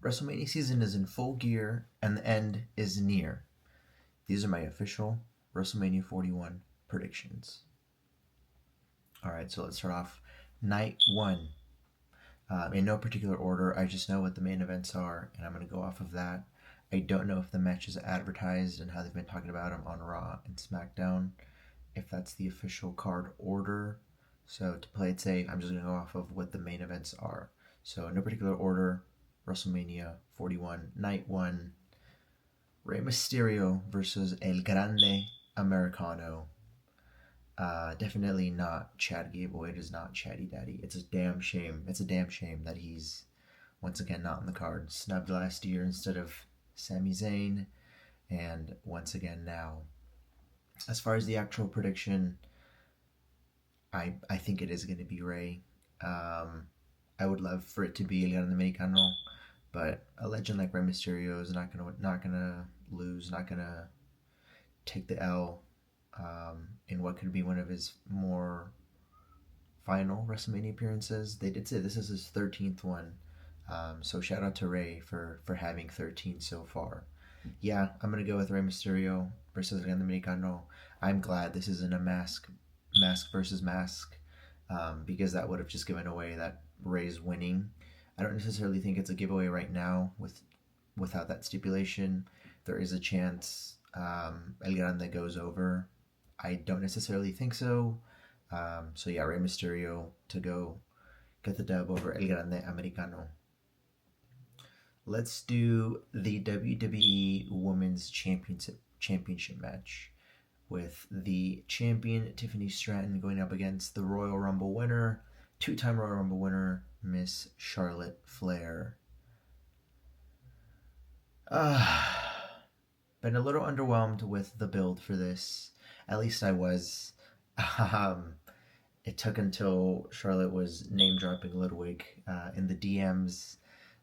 WrestleMania season is in full gear and the end is near. These are my official WrestleMania 41 predictions. All right, so let's start off night one. In no particular order, I just know what the main events are, and I'm going to go off of that. I don't know if the matches are advertised and how they've been talking about them on Raw and SmackDown, if that's the official card order. So to play it safe, I'm just going to go off of what the main events are. So in no particular order, WrestleMania 41, Night 1, Rey Mysterio versus El Grande Americano. Definitely not Chad Gable. It is not Chatty Daddy. It's a damn shame. It's a damn shame that he's once again not on the card. Snubbed last year instead of Sami Zayn, and once again now. As far as the actual prediction, I think it is going to be Rey. I would love for it to be El Grande Americano, but a legend like Rey Mysterio is not gonna lose, not gonna take the L in what could be one of his more final WrestleMania appearances. They did say this is his 13th one, so shout out to Rey for having 13 so far. Yeah, I'm gonna go with Rey Mysterio versus El Grande Americano. I'm glad this isn't a mask versus mask, because that would have just given away that Rey's winning. I don't necessarily think it's a giveaway right now without that stipulation. There is a chance El Grande goes over. I don't necessarily think so. So yeah, Rey Mysterio to go get the dub over El Grande Americano. Let's do the WWE Women's Championship match with the champion Tiffany Stratton going up against the Royal Rumble winner, two-time Royal Rumble winner, Miss Charlotte Flair. Been a little underwhelmed with the build for this. At least I was. It took until Charlotte was name dropping Ludwig in the DMs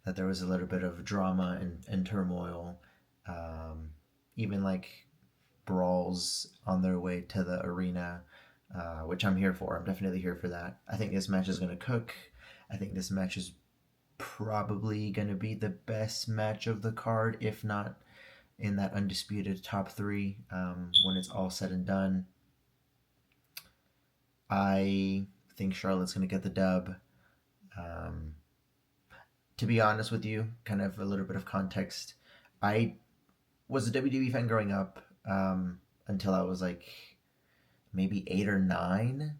that there was a little bit of drama and turmoil. Even like brawls on their way to the arena, which I'm here for. I'm definitely here for that. I think this match is going to cook. I think this match is probably going to be the best match of the card, if not in that undisputed top three when it's all said and done. I think Charlotte's going to get the dub. To be honest with you, kind of a little bit of context, I was a WWE fan growing up until I was like maybe 8 or 9.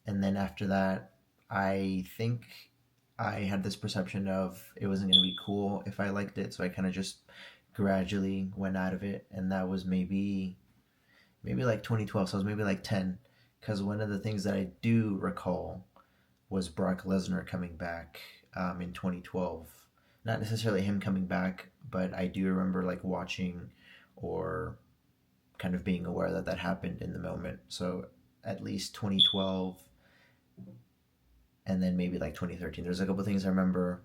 And then after that, I think I had this perception of it wasn't going to be cool if I liked it. So I kind of just gradually went out of it. And that was maybe like 2012. So I was maybe like 10. Because one of the things that I do recall was Brock Lesnar coming back in 2012. Not necessarily him coming back, but I do remember like watching or kind of being aware that that happened in the moment. So at least 2012 and then maybe like 2013. There's a couple things I remember,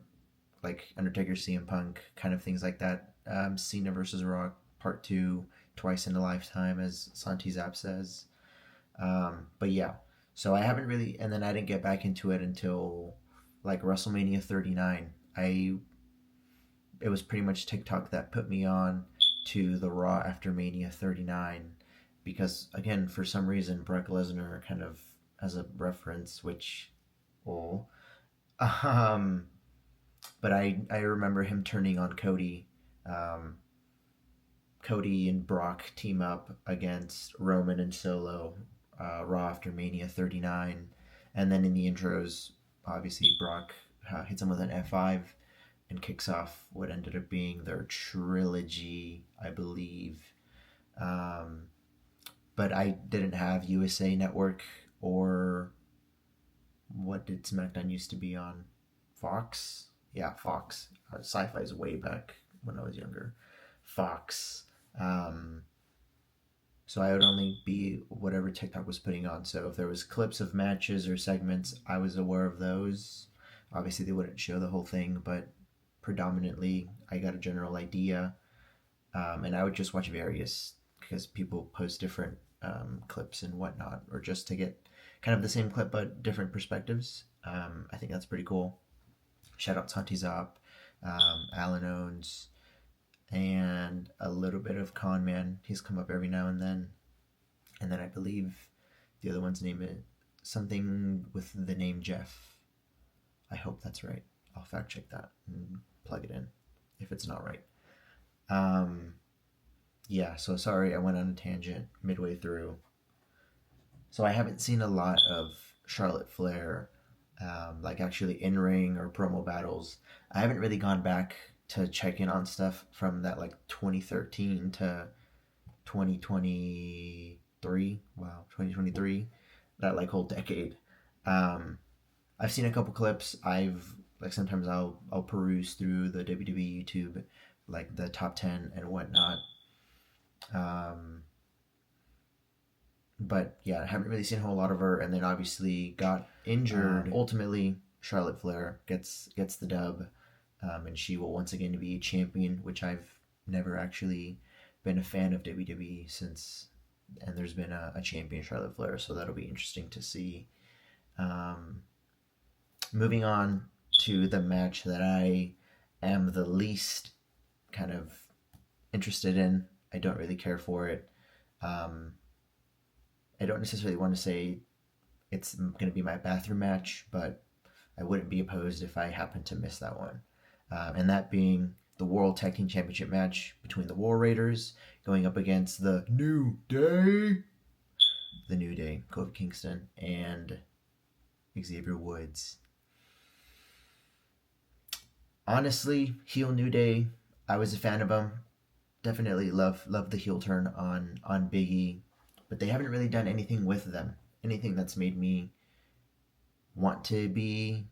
like Undertaker, CM Punk, kind of things like that. Cena versus Rock Part 2, twice in a lifetime, as Santi Zap says. But yeah, so I haven't really, and then I didn't get back into it until like WrestleMania 39. It was pretty much TikTok that put me on to the Raw after Mania 39, because again, for some reason, Brock Lesnar kind of as a reference, which, oh, um, but I remember him turning on Cody. Cody and Brock team up against Roman and Solo, Raw after Mania 39. And then in the intros, obviously Brock hits him with an F5 and kicks off what ended up being their trilogy, I believe. But I didn't have USA Network, or what did SmackDown used to be on? Fox? Yeah, Fox. Sci-Fi is way back when I was younger. Fox. So I would only be whatever TikTok was putting on. So if there was clips of matches or segments, I was aware of those. Obviously, they wouldn't show the whole thing, but predominantly, I got a general idea. And I would just watch various, because people post different clips and whatnot, or just to get kind of the same clip but different perspectives. I think that's pretty cool. Shout out Santi Zop. Alan Owens, and a little bit of Con Man. He's come up every now and then. And then I believe the other one's name is something with the name Jeff. I hope that's right. I'll fact check that and plug it in if it's not right. Yeah, so sorry I went on a tangent midway through. So I haven't seen a lot of Charlotte Flair, like actually in ring or promo battles. I haven't really gone back to check in on stuff from that like 2013 to 2023. Wow, 2023, that like whole decade. Um, I've seen a couple clips. I've like sometimes I'll peruse through the WWE YouTube, like the top 10 and whatnot. Um, but yeah, I haven't really seen a whole lot of her. And then obviously got injured. Ultimately, Charlotte Flair gets the dub, and she will once again be champion, which I've never actually been a fan of WWE since. And there's been a champion Charlotte Flair, so that'll be interesting to see. Moving on to the match that I am the least kind of interested in. I don't really care for it. I don't necessarily want to say it's going to be my bathroom match, but I wouldn't be opposed if I happened to miss that one. And that being the World Tag Team Championship match between the War Raiders going up against the New Day, Kofi Kingston, and Xavier Woods. Honestly, heel New Day, I was a fan of them. Definitely love the heel turn on Big E, but they haven't really done anything with them. Anything that's made me want to be,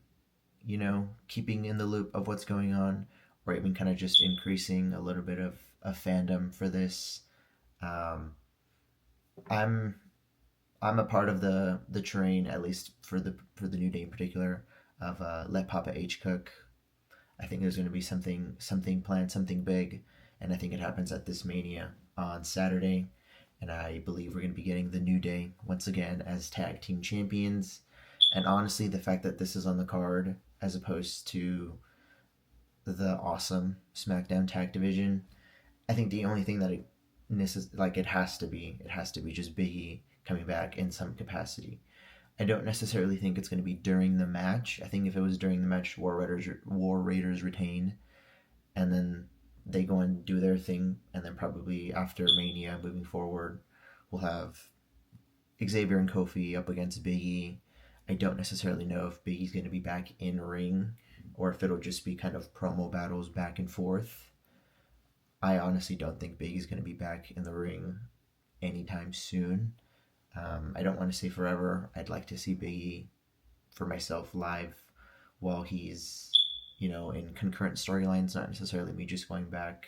keeping in the loop of what's going on, or even kind of just increasing a little bit of a fandom for this. I'm a part of the train, at least for the New Day in particular, of Let Papa H cook. I think there's going to be something planned, something big, and I think it happens at this Mania on Saturday. And I believe we're going to be getting the New Day once again as tag team champions. And honestly, the fact that this is on the card as opposed to the awesome SmackDown tag division, I think the only thing that it has to be just Big E coming back in some capacity. I don't necessarily think it's going to be during the match. I think if it was during the match, War Raiders retain, and then they go and do their thing, and then probably after Mania, moving forward, we'll have Xavier and Kofi up against Big E. I don't necessarily know if Big E's going to be back in ring, or if it'll just be kind of promo battles back and forth. I honestly don't think Big E's going to be back in the ring anytime soon. I don't want to say forever. I'd like to see Big E for myself live while he's, in concurrent storylines, not necessarily me just going back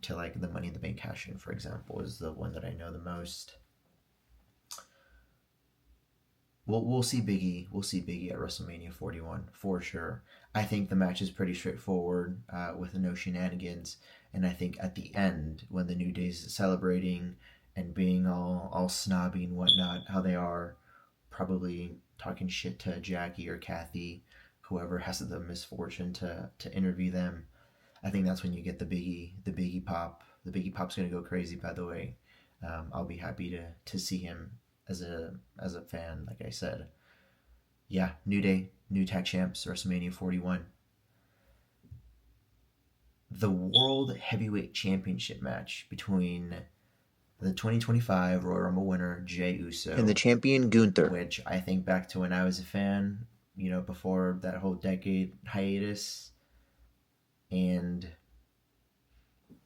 to like the Money in the Bank cash-in, for example, is the one that I know the most. We'll see Big E. We'll see Big E at WrestleMania 41 for sure. I think the match is pretty straightforward with no shenanigans, and I think at the end when the New Day's celebrating and being all snobby and whatnot, how they are, probably talking shit to Jackie or Kathy, whoever has the misfortune to interview them. I think that's when you get the Big E pop. The Big E pop's gonna go crazy. By the way, I'll be happy to see him as a fan. Like I said, yeah, New Day, new tag champs, WrestleMania 41. The World Heavyweight Championship match between the 2025 Royal Rumble winner Jey Uso and the champion Gunther, which I think back to when I was a fan, before that whole decade hiatus, and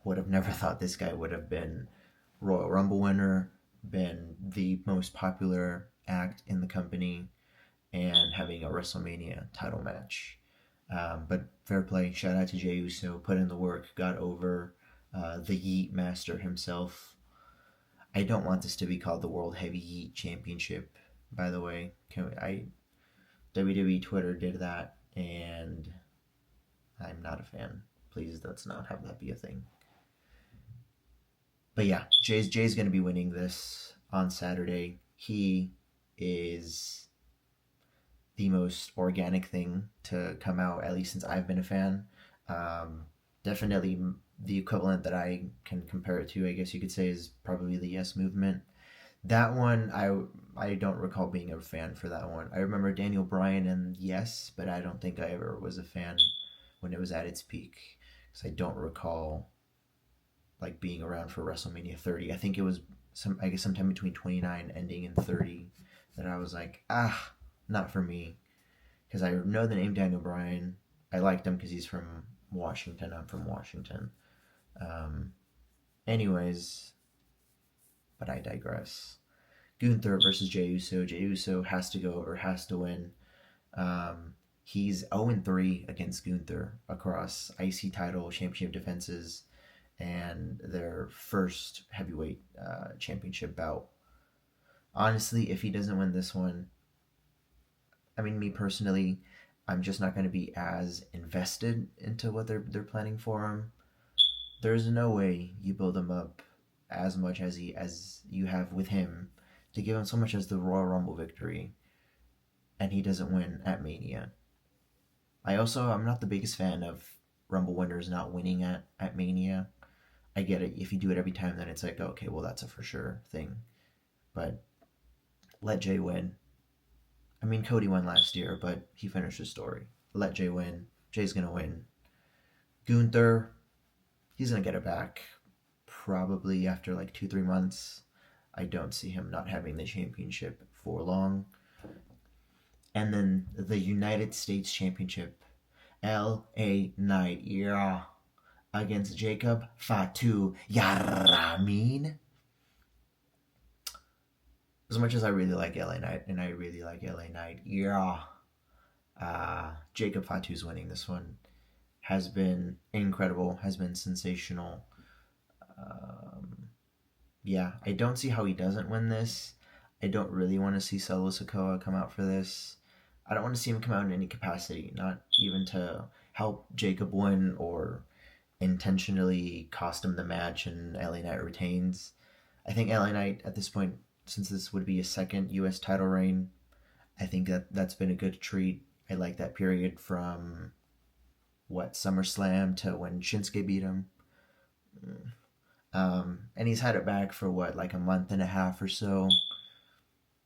would have never thought this guy would have been Royal Rumble winner, been the most popular act in the company, and having a WrestleMania title match. But fair play, shout out to Jey Uso, put in the work, got over the Yeet Master himself. I don't want this to be called the World Heavy Yeet Championship, by the way. WWE Twitter did that, and I'm not a fan. Please, let's not have that be a thing. But yeah, Jay's going to be winning this on Saturday. He is the most organic thing to come out, at least since I've been a fan. Definitely the equivalent that I can compare it to, I guess you could say, is probably the Yes Movement. That one, I don't recall being a fan for that one. I remember Daniel Bryan and Yes, but I don't think I ever was a fan when it was at its peak, because I don't recall like being around for WrestleMania 30. I think it was I guess sometime between 29 ending in 30 that I was like, not for me, because I know the name Daniel Bryan. I liked him because he's from Washington. I'm from Washington. Um, anyways, but I digress. Gunther versus Jey Uso. Jey Uso has to go over, has to win. He's 0-3 against Gunther across IC title, championship defenses, and their first heavyweight championship bout. Honestly, if he doesn't win this one, I mean, me personally, I'm just not going to be as invested into what they're planning for him. There's no way you build him up as much as you have with him to give him so much as the Royal Rumble victory, and he doesn't win at Mania. I'm not the biggest fan of Rumble winners not winning at Mania. I get it. If you do it every time, then it's like, okay, well, that's a for sure thing. But let Jay win. I mean, Cody won last year, but he finished his story. Let Jay win. Jay's going to win. Gunther, he's going to get it back probably after like 2-3 months. I don't see him not having the championship for long. And then the United States Championship, LA Knight, yeah, against Jacob Fatu Yaramin. As much as I really like LA Knight, and I really like LA Knight, yeah, Jacob Fatu's winning this one. Has been incredible, has been sensational. Yeah, I don't see how he doesn't win this. I don't really want to see Solo Sikoa come out for this. I don't want to see him come out in any capacity, not even to help Jacob win or intentionally cost him the match and LA Knight retains. I think LA Knight at this point, since this would be a second U.S. title reign, I think that's been a good treat. I like that period from SummerSlam to when Shinsuke beat him. And he's had it back for like a month and a half or so.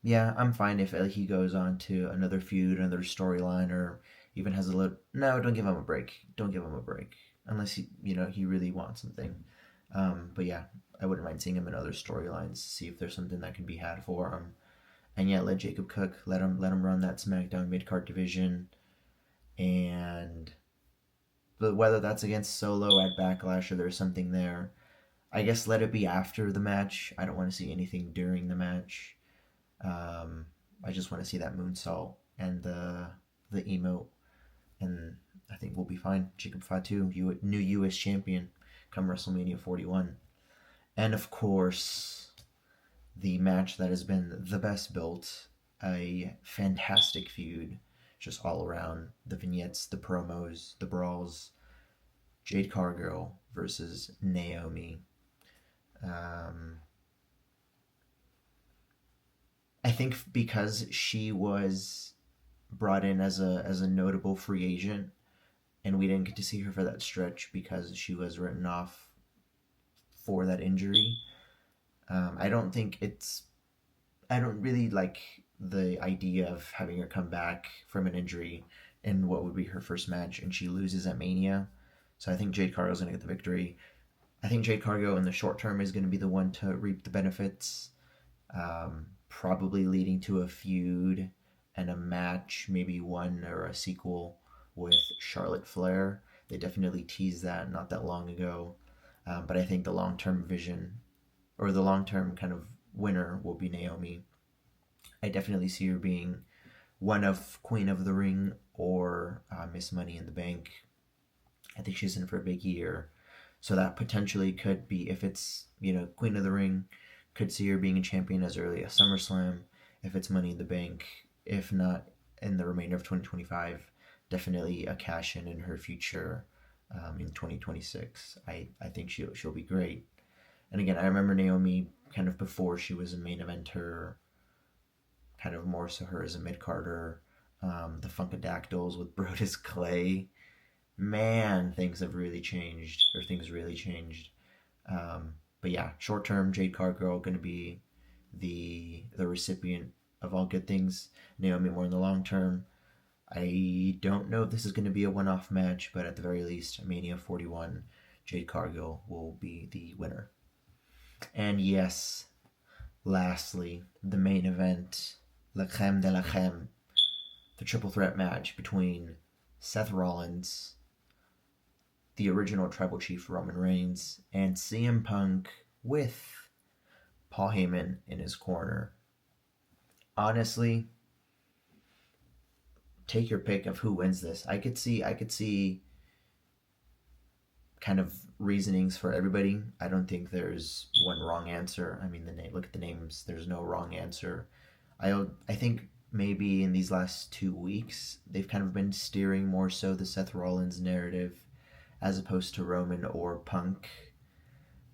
Yeah, I'm fine if he goes on to another feud, another storyline, or even has a little. No, don't give him a break. Don't give him a break unless he really wants something. But yeah, I wouldn't mind seeing him in other storylines, see if there's something that can be had for him. And yeah, let Jacob cook. Let him run that SmackDown mid card division. And but whether that's against Solo at Backlash or there's something there, I guess let it be after the match. I don't want to see anything during the match. I just want to see that moonsault and the emote, and I think we'll be fine. Jacob Fatu, new U.S. champion, come WrestleMania 41, and of course, the match that has been the best built, a fantastic feud, just all around. The vignettes, the promos, the brawls. Jade Cargill versus Naomi. I think because she was brought in as a notable free agent, and we didn't get to see her for that stretch because she was written off for that injury. I don't think I don't really like the idea of having her come back from an injury in what would be her first match, and she loses at Mania. So I think Jade Cargill's going to get the victory. I think Jade Cargill in the short term is going to be the one to reap the benefits, probably leading to a feud and a match, maybe one or a sequel with Charlotte Flair. They definitely teased that not that long ago. But I think the long term vision or the long term kind of winner will be Naomi. I definitely see her being one of Queen of the Ring or Miss Money in the Bank. I think she's in for a big year. So that potentially could be, if it's, Queen of the Ring, could see her being a champion as early as SummerSlam. If it's Money in the Bank, if not in the remainder of 2025, definitely a cash in her future in 2026. I think she'll be great. And again, I remember Naomi kind of before she was a main eventer, kind of more so her as a mid-carder. The Funkadactyls with Brodus Clay. man, things have really changed, or things really changed. But yeah, short term, Jade Cargill going to be the recipient of all good things. Naomi more in the long term. I don't know if this is going to be a one-off match, but at the very least, Mania 41, Jade Cargill will be the winner. And yes, lastly, the main event, la creme de la creme, the triple threat match between Seth Rollins, the original Tribal Chief Roman Reigns, and CM Punk with Paul Heyman in his corner. Honestly, take your pick of who wins this. I could see kind of reasonings for everybody. I don't think there's one wrong answer. I mean, look at the names. There's no wrong answer. I think maybe in these last 2 weeks they've kind of been steering more so the Seth Rollins narrative as opposed to Roman or Punk.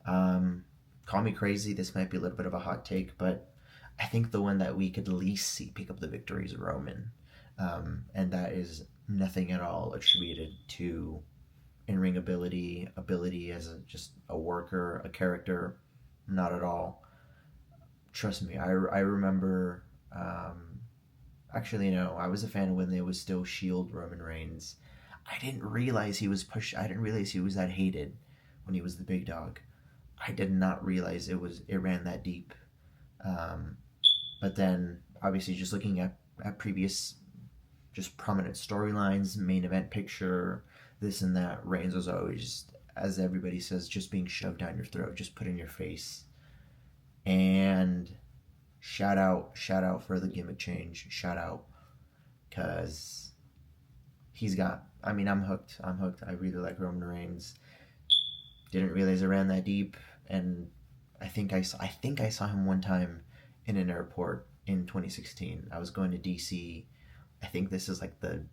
Call me crazy. This might be a little bit of a hot take, but I think the one that we could least see pick up the victory is Roman. And that is nothing at all attributed to in-ring ability as just a worker, a character, not at all. Trust me, I remember, actually, no, I was a fan when they was still Shield Roman Reigns. I didn't realize he was pushed. I didn't realize he was that hated when he was the big dog. I did not realize it ran that deep. But then, obviously, just looking at previous, just prominent storylines, main event picture, this and that, Reigns was always, as everybody says, just being shoved down your throat, just put in your face. And shout out for the gimmick change. Shout out, because he's got. I mean, I'm hooked. I really like Roman Reigns. Didn't realize it ran that deep, and I think I saw him one time in an airport in 2016. I was going to DC. I think this is like the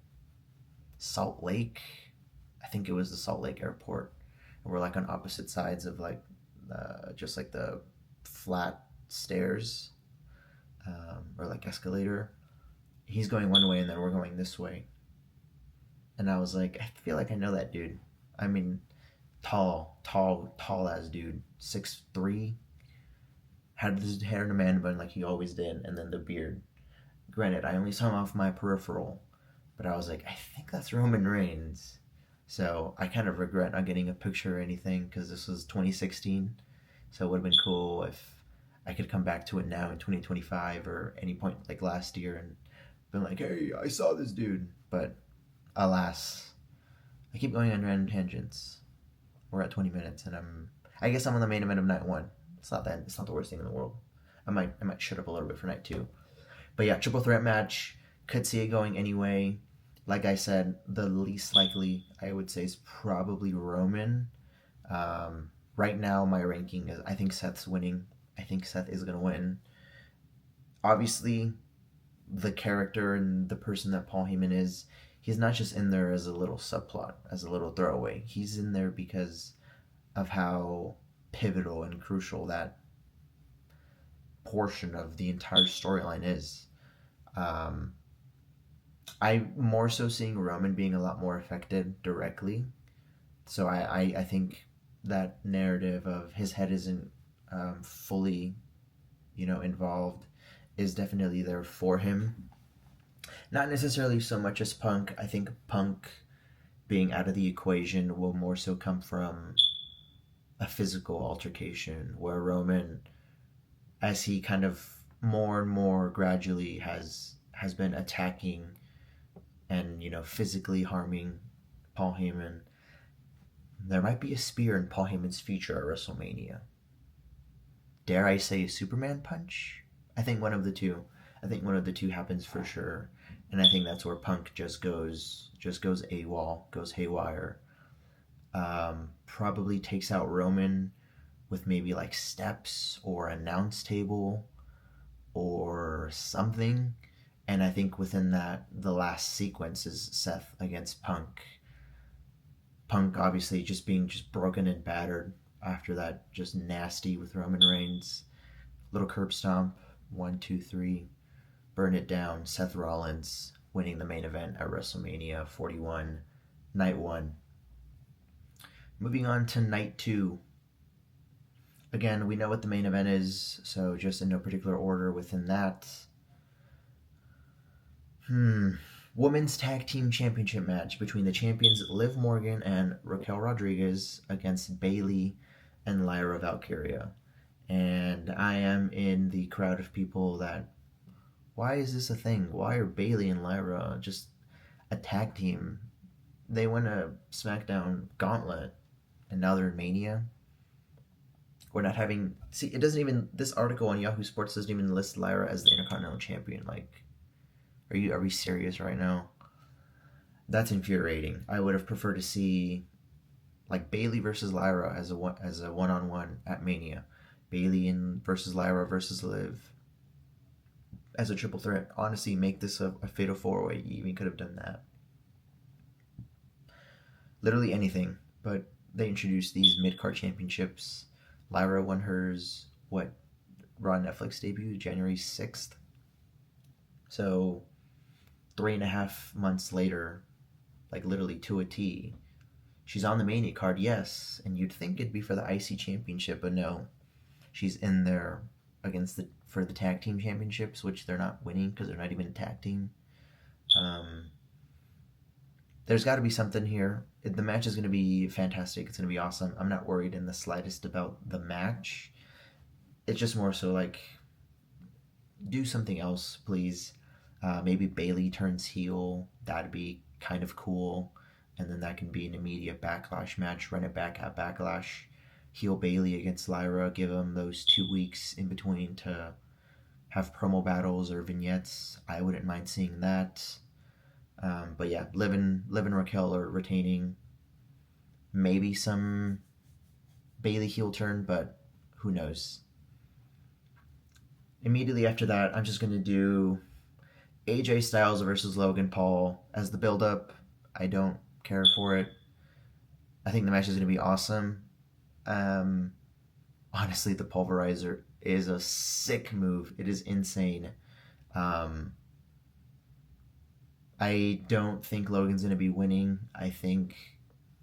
Salt Lake. I think it was the Salt Lake airport. And we're like on opposite sides of like just like the flat stairs or like escalator. He's going one way and then we're going this way. And I was like, I feel like I know that dude. I mean, tall as dude, 6'3", had his hair in a man bun like he always did, and then the beard. Granted, I only saw him off my peripheral, but I was like, I think that's Roman Reigns. So I kind of regret not getting a picture or anything because this was 2016. So it would have been cool if I could come back to it now in 2025 or any point like last year and been like, hey, I saw this dude. But alas, I keep going on random tangents. We're at 20 minutes and I guess I'm on the main event of night one. It's not the worst thing in the world. I might shut up a little bit for night two. But yeah, triple threat match. Could see it going anyway. Like I said, the least likely I would say is probably Roman. Right now, my ranking is I think Seth's winning. I think Seth is going to win. Obviously, the character and the person that Paul Heyman is, he's not just in there as a little subplot, as a little throwaway. He's in there because of how pivotal and crucial that portion of the entire storyline is. I'm more so seeing Roman being a lot more affected directly. So I think that narrative of his head isn't fully, involved is definitely there for him. Not necessarily so much as Punk. I think Punk being out of the equation will more so come from a physical altercation where Roman, as he kind of more and more gradually has been attacking and physically harming Paul Heyman, there might be a spear in Paul Heyman's future at WrestleMania. Dare I say a Superman punch? I think one of the two. I think one of the two happens for sure, and I think that's where Punk just goes AWOL, goes haywire. Probably takes out Roman with maybe like steps or announce table or something. And I think within that, the last sequence is Seth against Punk. Punk obviously just being broken and battered after that, just nasty with Roman Reigns. Little curb stomp, 1, 2, 3, burn it down. Seth Rollins winning the main event at WrestleMania 41. night 1. Moving on to night 2. Again, we know what the main event is, so just in no particular order within that. Women's Tag Team Championship match between the champions Liv Morgan and Raquel Rodriguez against Bayley and Lyra Valkyria. And I am in the crowd of people that, why is this a thing? Why are Bayley and Lyra just a tag team? They won a SmackDown gauntlet, and now they're in Mania. We're not having... See, it doesn't even... This article on Yahoo Sports doesn't even list Lyra as the Intercontinental Champion. Like, are we serious right now? That's infuriating. I would have preferred to see, like, Bayley versus Lyra as a one-on-one at Mania. Bayley versus Lyra versus Liv as a triple threat. Honestly, make this a fatal 4-way. You even could have done that. Literally anything. But they introduced these mid-card championships. Lyra won hers, Raw Netflix debut, January 6th. So 3.5 months later, like literally to a T, she's on the Mania card, yes, and you'd think it'd be for the IC Championship, but no. She's in there for the tag team championships, which they're not winning because they're not even a tag team. There's got to be something here. The match is going to be fantastic. It's going to be awesome. I'm not worried in the slightest about the match. It's just more so like, do something else, please. Maybe Bayley turns heel. That'd be kind of cool. And then that can be an immediate Backlash match. Run it back at Backlash. Heel Bayley against Lyra. Give them those 2 weeks in between to have promo battles or vignettes. I wouldn't mind seeing that. But yeah, Liv and Raquel are retaining. Maybe some Bayley heel turn, but who knows. Immediately after that, I'm just going to do AJ Styles versus Logan Paul as the build-up. I don't care for it. I think the match is going to be awesome. Honestly, the pulverizer is a sick move. It is insane. I don't think Logan's going to be winning. I think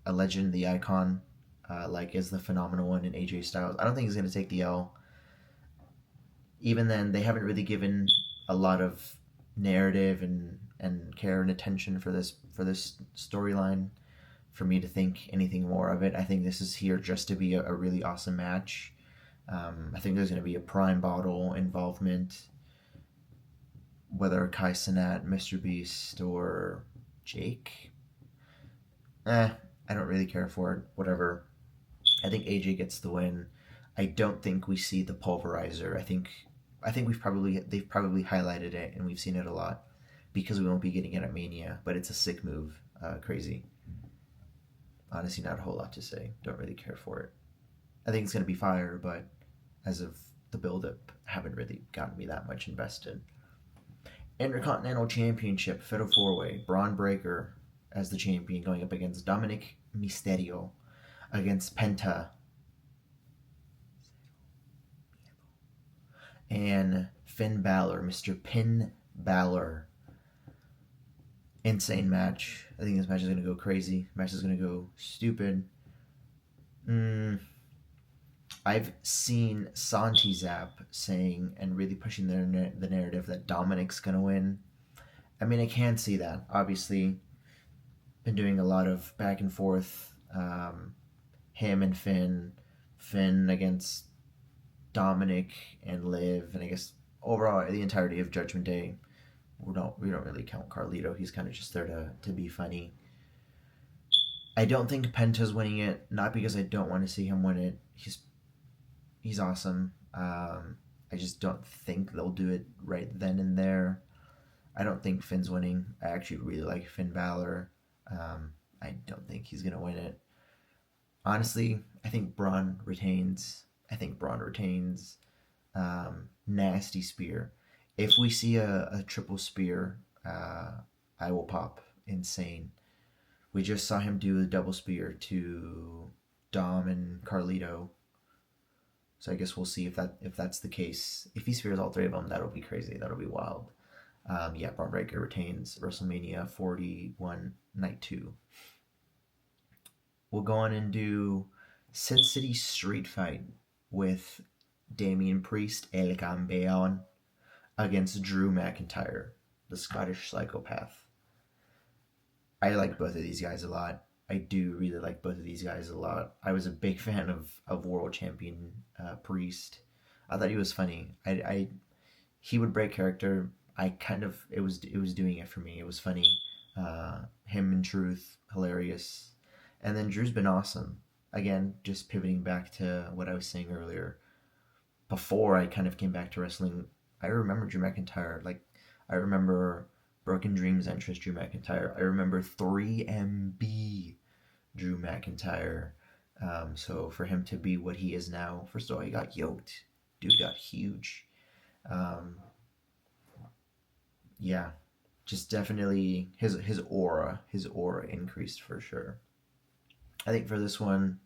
a legend, the icon, is the phenomenal one in AJ Styles. I don't think he's going to take the L. Even then, they haven't really given a lot of narrative and care and attention for this storyline for me to think anything more of it. I think this is here just to be a really awesome match. I think there's going to be a Prime Bottle involvement, whether Kai Cenat, Mr. Beast, or Jake. I don't really care for it. Whatever. I think AJ gets the win. I don't think we see the pulverizer. I think they've probably highlighted it and we've seen it a lot because we won't be getting it at Mania. But it's a sick move. Crazy. Honestly, not a whole lot to say. Don't really care for it. I think it's gonna be fire, but as of the build-up, haven't really gotten me that much invested. Intercontinental Championship, Fatal 4-Way, Braun Breaker as the champion going up against Dominic Mysterio against Penta and Finn Balor, Mr. Pin Balor. Insane match. I think this match is going to go crazy. The match is going to go stupid. I've seen Santi Zap saying and really pushing the narrative that Dominic's going to win. I mean, I can see that. Obviously, been doing a lot of back and forth. Him and Finn against Dominic and Liv, and I guess overall the entirety of Judgment Day. We don't really count Carlito. He's kind of just there to be funny. I don't think Penta's winning it, not because I don't want to see him win it. He's awesome. I just don't think they'll do it right then and there. I don't think Finn's winning. I actually really like Finn Balor. I don't think he's gonna win it. Honestly, I think Braun retains. Nasty spear. If we see a triple spear, I will pop insane. We just saw him do a double spear to Dom and Carlito. So I guess we'll see if that's the case. If he spears all three of them, that'll be crazy. That'll be wild. Braun Breaker retains. WrestleMania 41 Night 2. we'll go on and do Sin City Street Fight with Damian Priest, El Campeón, against Drew McIntyre, the Scottish psychopath. I like both of these guys a lot. I do really like both of these guys a lot. I was a big fan of World Champion Priest. I thought he was funny. He would break character. I kind of it was doing it for me. It was funny. Him in Truth, hilarious. And then Drew's been awesome. Again, just pivoting back to what I was saying earlier. Before I kind of came back to wrestling, I remember Drew McIntyre. Like, I remember Broken Dreams entrance Drew McIntyre. I remember 3MB Drew McIntyre. So for him to be what he is now, first of all, he got yoked. Dude got huge. Yeah, just definitely his aura increased for sure. I think for this one,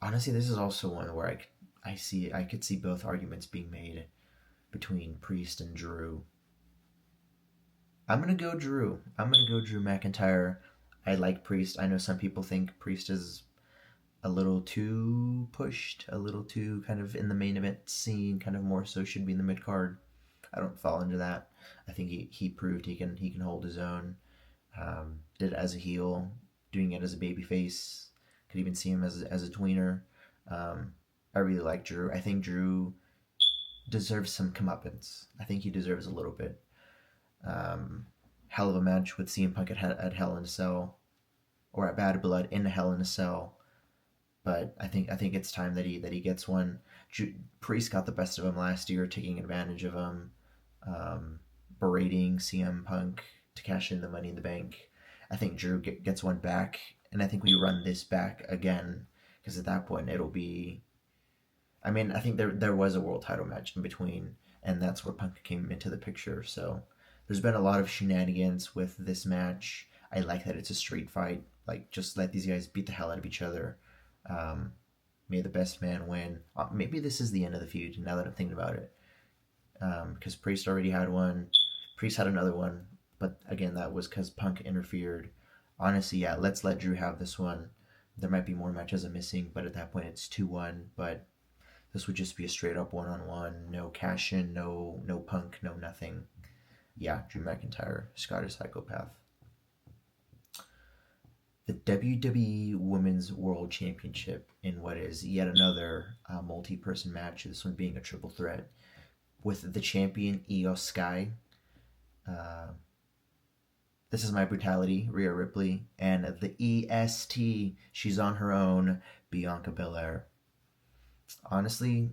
honestly, this is also one where I could see both arguments being made between Priest and Drew. I'm gonna go Drew. I'm gonna go Drew McIntyre. I like Priest. I know some people think Priest is a little too pushed, a little too kind of in the main event scene, kind of more so should be in the mid card. I don't fall into that. I think he proved he can hold his own. Did it as a heel, doing it as a babyface. Could even see him as a tweener. I really like Drew. I think Drew deserves some comeuppance. I think he deserves a little bit. Hell of a match with CM Punk at Hell in a Cell, or at Bad Blood in Hell in a Cell. But I think it's time that he gets one. Priest got the best of him last year, taking advantage of him, berating CM Punk to cash in the Money in the Bank. I think Drew gets one back, and I think we run this back again, because at that point it'll be. I mean, I think there was a world title match in between, and that's where Punk came into the picture. So there's been a lot of shenanigans with this match. I like that it's a street fight. Like, just let these guys beat the hell out of each other. May the best man win. Maybe this is the end of the feud, now that I'm thinking about it. Because Priest already had one. Priest had another one. But again, that was because Punk interfered. Honestly, yeah, let's let Drew have this one. There might be more matches I'm missing, but at that point it's 2-1. But this would just be a straight up one-on-one. No cash in, no Punk, no nothing. Yeah, Drew McIntyre, Scottish psychopath. The WWE Women's World Championship in what is yet another multi-person match, this one being a triple threat, with the champion Io Sky. This is My Brutality, Rhea Ripley, and the EST, she's on her own, Bianca Belair. Honestly,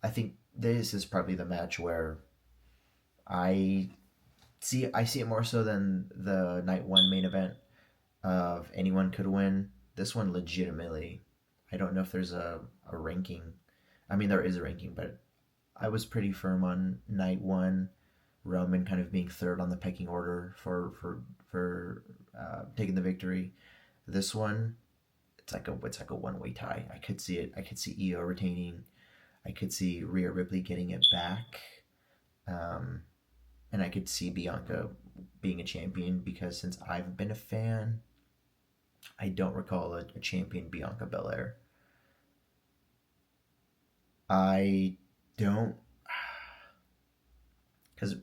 I think this is probably the match where I see it more so than the night one main event of anyone could win. This one legitimately, I don't know if there's a ranking. I mean, there is a ranking, but I was pretty firm on night one, Roman kind of being third on the pecking order for taking the victory. This one, it's like a one-way tie. I could see it. I could see Io retaining. I could see Rhea Ripley getting it back. And I could see Bianca being a champion, because since I've been a fan, I don't recall a champion Bianca Belair. I don't, because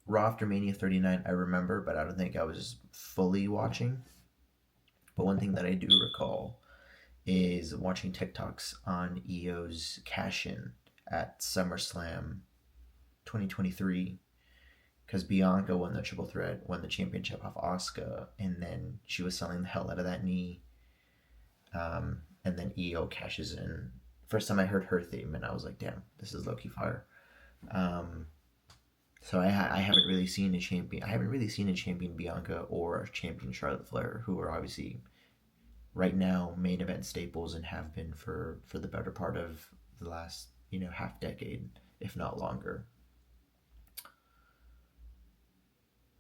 Raw after Mania 39 I remember, but I don't think I was fully watching. But one thing that I do recall is watching TikToks on Io's cash-in at SummerSlam 2023, because Bianca won the triple threat, won the championship off Asuka, and then she was selling the hell out of that knee. And then Io cashes in. First time I heard her theme, and I was like, damn, this is low-key fire. So I haven't really seen a champion. I haven't really seen a champion Bianca or a champion Charlotte Flair, who are obviously right now main event staples and have been for the better part of the last half decade, if not longer.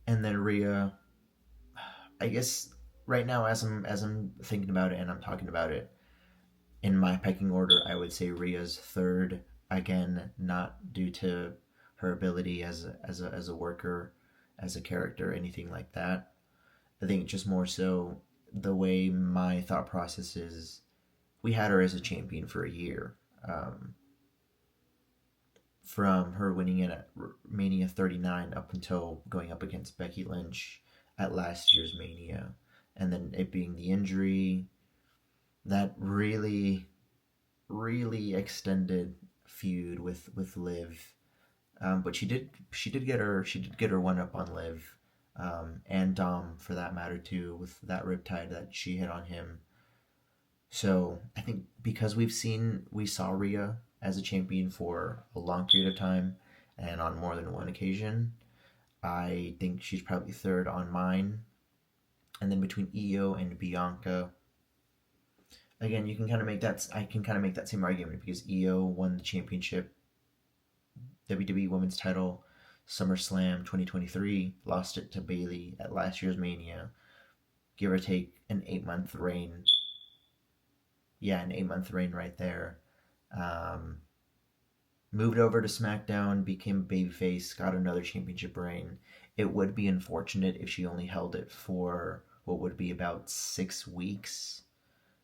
And then Rhea, I guess right now as I'm thinking about it and I'm talking about it, in my pecking order, I would say Rhea's third. Again, not due to her ability as a worker, as a character, anything like that. I think just more so the way my thought process is, we had her as a champion for a year. Um, from her winning it at Mania 39 up until going up against Becky Lynch at last year's Mania. And then it being the injury that really extended feud with Liv. But she did get her one up on Liv, and Dom for that matter too, with that riptide that she hit on him. So I think because we saw Rhea as a champion for a long period of time and on more than one occasion, I think she's probably third on mine. And then between Io and Bianca, again, you can kind of make that. I can kind of make that same argument because Io won the championship, WWE Women's Title, SummerSlam 2023, lost it to Bayley at last year's Mania, give or take an 8 month reign. Yeah, an 8 month reign right there. Um, Moved over to SmackDown, became babyface, got another championship reign. It would be unfortunate if she only held it for what would be about 6 weeks,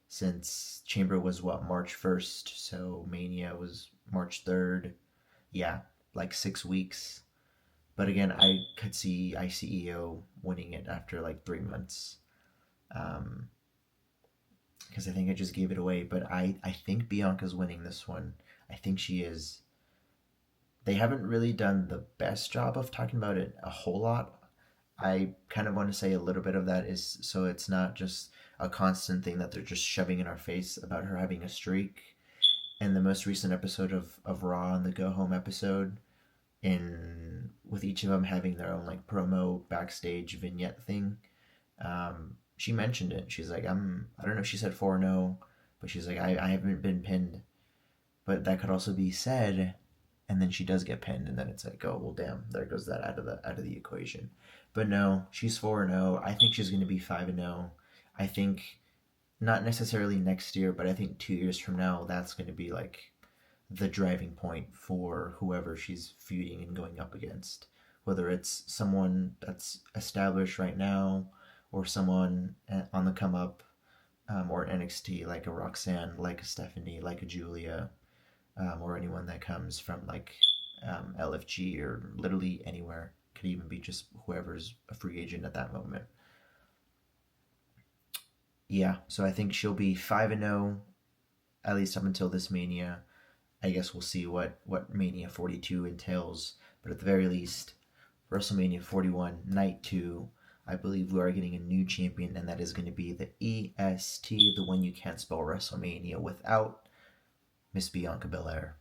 since Chamber was what, March 1st, so Mania was March 3rd. Yeah, like 6 weeks. But again, I see EO winning it after like 3 months. Um, because I think I just gave it away. But I think Bianca's winning this one. I think she is. They haven't really done the best job of talking about it a whole lot. I kind of want to say a little bit of that is so it's not just a constant thing that they're just shoving in our face about her having a streak. In the most recent episode of Raw, and the Go Home episode, in with each of them having their own like promo backstage vignette thing, she mentioned it. She's like, I don't know if she said 4-0, but she's like, I haven't been pinned. But that could also be said, and then she does get pinned, and then it's like, oh well, damn, there goes that out of the equation. But no, she's 4-0. I think she's going to be 5-0. I think not necessarily next year, but I think 2 years from now, that's going to be like the driving point for whoever she's feuding and going up against. Whether it's someone that's established right now, or someone on the come up, or NXT, like a Roxanne, like a Stephanie, like a Julia, or anyone that comes from like LFG or literally anywhere. Could even be just whoever's a free agent at that moment. Yeah, so I think she'll be 5-0 at least up until this Mania. I guess we'll see what Mania 42 entails, but at the very least, WrestleMania 41 Night 2, I believe we are getting a new champion, and that is going to be the EST, the one you can't spell WrestleMania without, Miss Bianca Belair.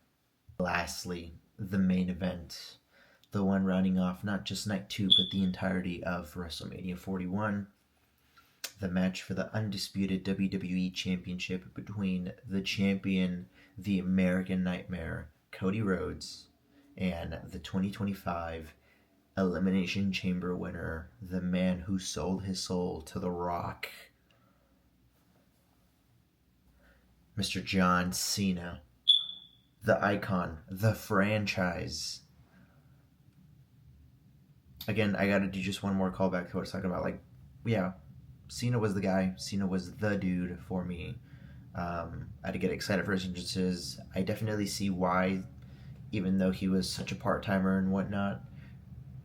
Lastly, the main event, the one rounding off not just Night 2, but the entirety of WrestleMania 41, the match for the undisputed WWE Championship between the champion, the American Nightmare, Cody Rhodes, and the 2025 Elimination Chamber winner, the man who sold his soul to The Rock, Mr. John Cena, the icon, the franchise. Again, I gotta do just one more callback to what I was talking about. Like, yeah, Cena was the guy. Cena was the dude for me. I had to get excited for his entrances. I definitely see why, even though he was such a part timer and whatnot,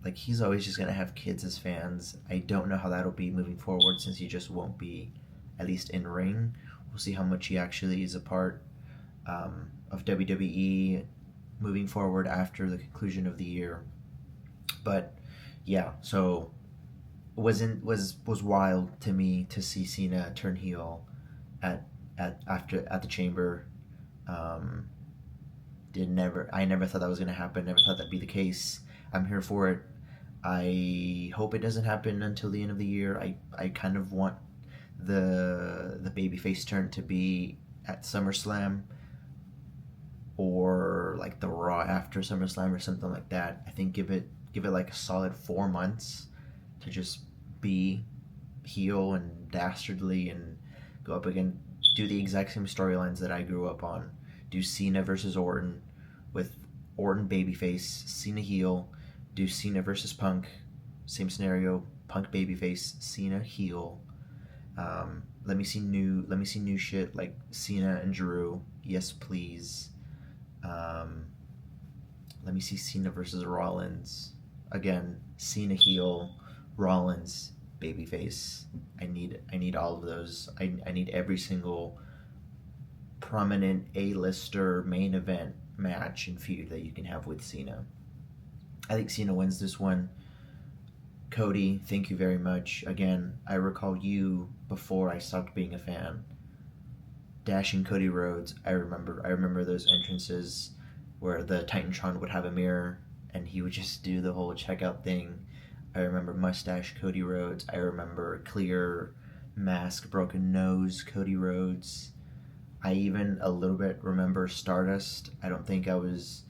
like he's always just gonna have kids as fans. I don't know how that'll be moving forward, since he just won't be, at least in ring. We'll see how much he actually is a part of WWE moving forward after the conclusion of the year. But yeah, so was wild to me to see Cena turn heel at the Chamber. Um, I never thought that was gonna happen. Never thought that'd be the case. I'm here for it. I hope it doesn't happen until the end of the year. I kind of want the babyface turn to be at SummerSlam, or like the Raw after SummerSlam or something like that. I think give it like a solid 4 months to just be heel and dastardly and go up again. Do the exact same storylines that I grew up on. Do Cena versus Orton with Orton babyface, Cena heel. Do Cena versus Punk, same scenario. Punk babyface, Cena heel. Let me see new shit like Cena and Drew. Yes, please. Um, Let me see Cena versus Rollins. Again, Cena heel, Rollins babyface. I need all of those. I need every single prominent A-lister main event match and feud that you can have with Cena. I think Cena wins this one. Cody, thank you very much. Again, I recall you before I stopped being a fan. Dashing Cody Rhodes. I remember those entrances where the Titantron would have a mirror and he would just do the whole checkout thing. I remember mustache Cody Rhodes. I remember clear mask, broken nose Cody Rhodes. I even a little bit remember Stardust. I don't think I was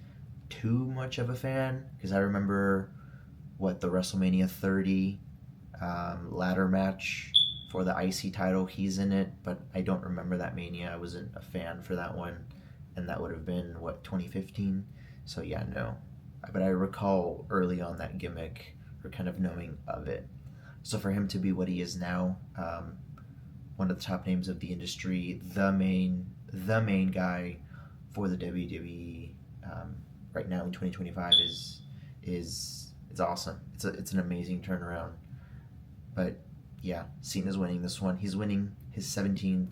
too much of a fan because I remember the WrestleMania 30 ladder match for the IC title. He's in it, but I don't remember that Mania. I wasn't a fan for that one, and that would have been 2015. So yeah, no. But I recall early on that gimmick, or kind of knowing of it. So for him to be what he is now, one of the top names of the industry, the main guy for the WWE right now in 2025 is it's awesome. It's an amazing turnaround. But yeah, Cena's winning this one. He's winning his 17th,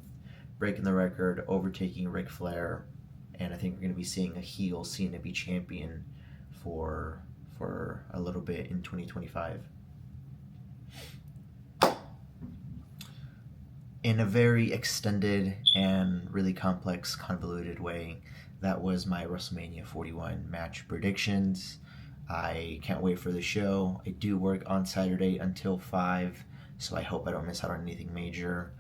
breaking the record, overtaking Ric Flair, and I think we're going to be seeing a heel Cena be champion for a little bit in 2025. In a very extended and really complex, convoluted way, that was my WrestleMania 41 match predictions. I can't wait for the show. I do work on Saturday until 5, so I hope I don't miss out on anything major.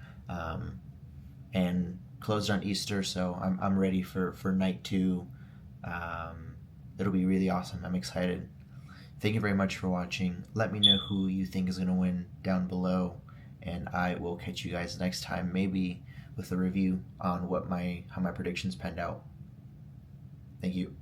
And closed on Easter, so I'm ready for night 2. It'll be really awesome. I'm excited. Thank you very much for watching. Let me know who you think is going to win down below, and I will catch you guys next time, maybe with a review on how my predictions panned out. Thank you.